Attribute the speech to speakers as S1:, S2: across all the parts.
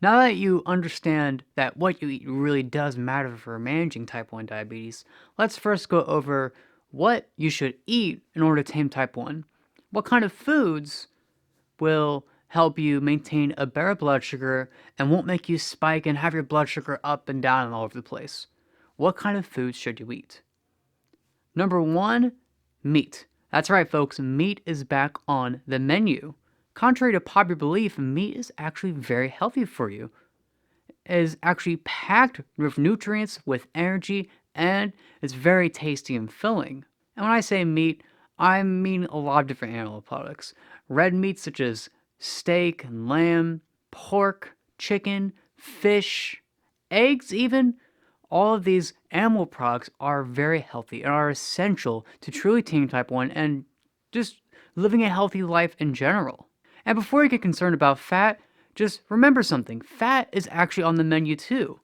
S1: Now that you understand that what you eat really does matter for managing type 1 diabetes, let's first go over what you should eat in order to tame type 1. What kind of foods will help you maintain a better blood sugar and won't make you spike and have your blood sugar up and down and all over the place? What kind of foods should you eat? Number one, meat. That's right, folks, meat is back on the menu. Contrary to popular belief, meat is actually very healthy for you. It is actually packed with nutrients, with energy, and it's very tasty and filling. And when I say meat, I mean a lot of different animal products. Red meats such as steak and lamb, pork, chicken, fish, eggs, even. All of these animal products are very healthy and are essential to truly tame type 1 and just living a healthy life in general. And before you get concerned about fat, just remember something. Fat is actually on the menu too.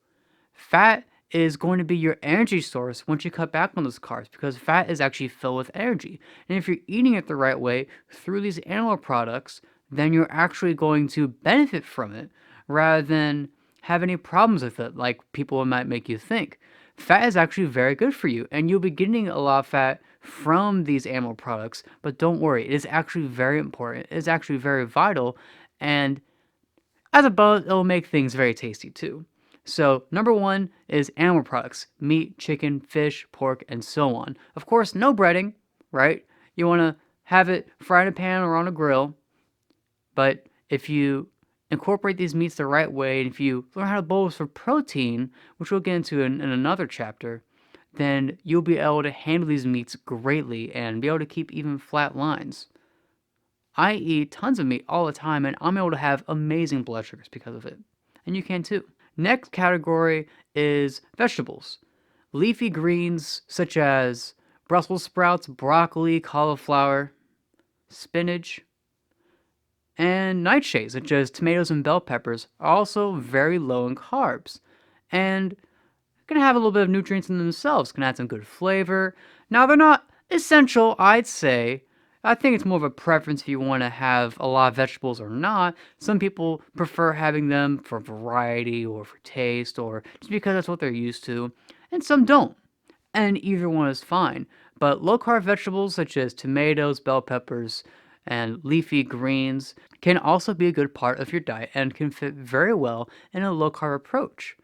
S1: Fat is going to be your energy source once you cut back on those carbs because fat is actually filled with energy. And if you're eating it the right way through these animal products, then you're actually going to benefit from it rather than have any problems with it like people might make you think. Fat is actually very good for you, and you'll be getting a lot of fat from these animal products, but don't worry, it is actually very important. It is actually very vital, and as a bonus, it'll make things very tasty too. So, number one is animal products meat, chicken, fish, pork, and so on. Of course, no breading, right? You want to have it fried in a pan or on a grill, but if you incorporate these meats the right way, and if you learn how to bolus for protein, which we'll get into in another chapter, then you'll be able to handle these meats greatly and be able to keep even flat lines. I eat tons of meat all the time, and I'm able to have amazing blood sugars because of it. And you can too. Next category is vegetables. Leafy greens such as Brussels sprouts, broccoli, cauliflower, spinach, and nightshades such as tomatoes and bell peppers are also very low in carbs and can have a little bit of nutrients in themselves, can add some good flavor. Now, they're not essential, I'd say. I think it's more of a preference if you want to have a lot of vegetables or not. Some people prefer having them for variety or for taste or just because that's what they're used to, and some don't. And either one is fine. But low carb vegetables such as tomatoes, bell peppers, and leafy greens can also be a good part of your diet and can fit very well in a low carb approach.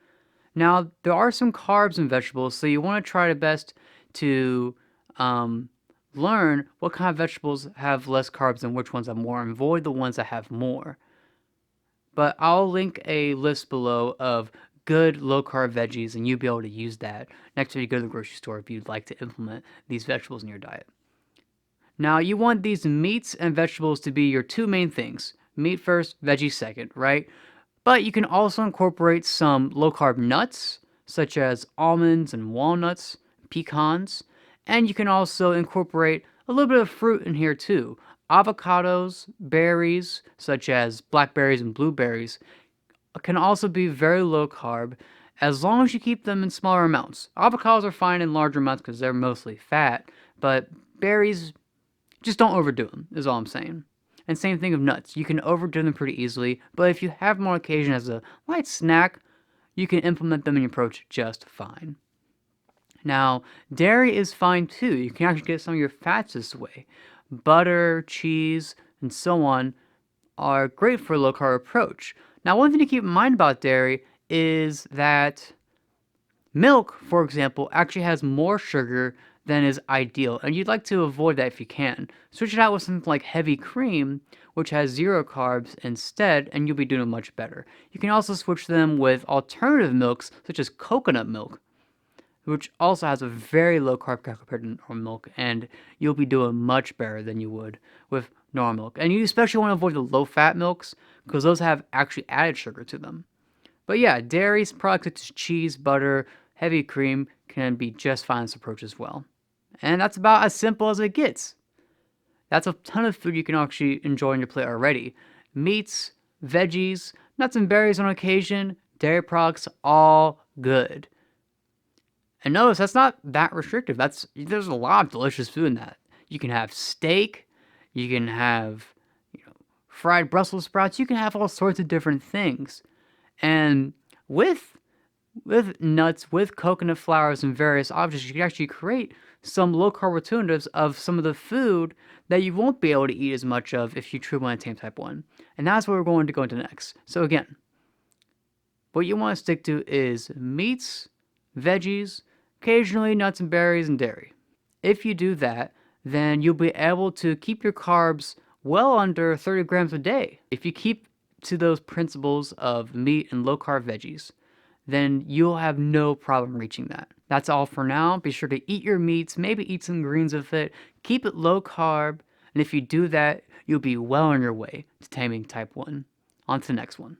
S1: Now, there are some carbs in vegetables, so you want to try the best to learn what kind of vegetables have less carbs and which ones have more, and avoid the ones that have more. But I'll link a list below of good low carb veggies, and you'll be able to use that next time you go to the grocery store if you'd like to implement these vegetables in your diet. Now, you want these meats and vegetables to be your two main things meat first, veggies second, right? But you can also incorporate some low carb nuts, such as almonds and walnuts, pecans, and you can also incorporate a little bit of fruit in here too. Avocados, berries, such as blackberries and blueberries, can also be very low carb as long as you keep them in smaller amounts. Avocados are fine in larger amounts because they're mostly fat, but berries, just don't overdo them, is all I'm saying. And same thing of nuts. You can overdo them pretty easily, but if you have them on occasion as a light snack, you can implement them in your approach just fine. Now, dairy is fine too. You can actually get some of your fats this way. Butter, cheese, and so on are great for a low carb approach. Now, one thing to keep in mind about dairy is that milk, for example, actually has more sugar than is ideal, and you'd like to avoid that if you can. Switch it out with something like heavy cream, which has zero carbs instead, and you'll be doing much better. You can also switch them with alternative milks, such as coconut milk, which also has a very low carb count compared to normal milk, and you'll be doing much better than you would with normal milk. And you especially want to avoid the low fat milks, because those have actually added sugar to them. But yeah, dairy products such as cheese, butter, heavy cream can be just fine in this approach as well. And that's about as simple as it gets. That's a ton of food you can actually enjoy on your plate already. Meats, veggies, nuts and berries on occasion, dairy products, all good. And notice that's not that restrictive. There's a lot of delicious food in that. You can have steak, you can have fried Brussels sprouts, you can have all sorts of different things. And with nuts, with coconut flours and various objects, you can actually create some low carb alternatives of some of the food that you won't be able to eat as much of if you truly want to tame type 1. And that's what we're going to go into next. So again, what you want to stick to is meats, veggies, occasionally nuts and berries and dairy. If you do that, then you'll be able to keep your carbs well under 30 grams a day. If you keep to those principles of meat and low carb veggies, then you'll have no problem reaching that. That's all for now. Be sure to eat your meats, maybe eat some greens with it, keep it low carb, and if you do that, you'll be well on your way to taming type 1. On to the next one.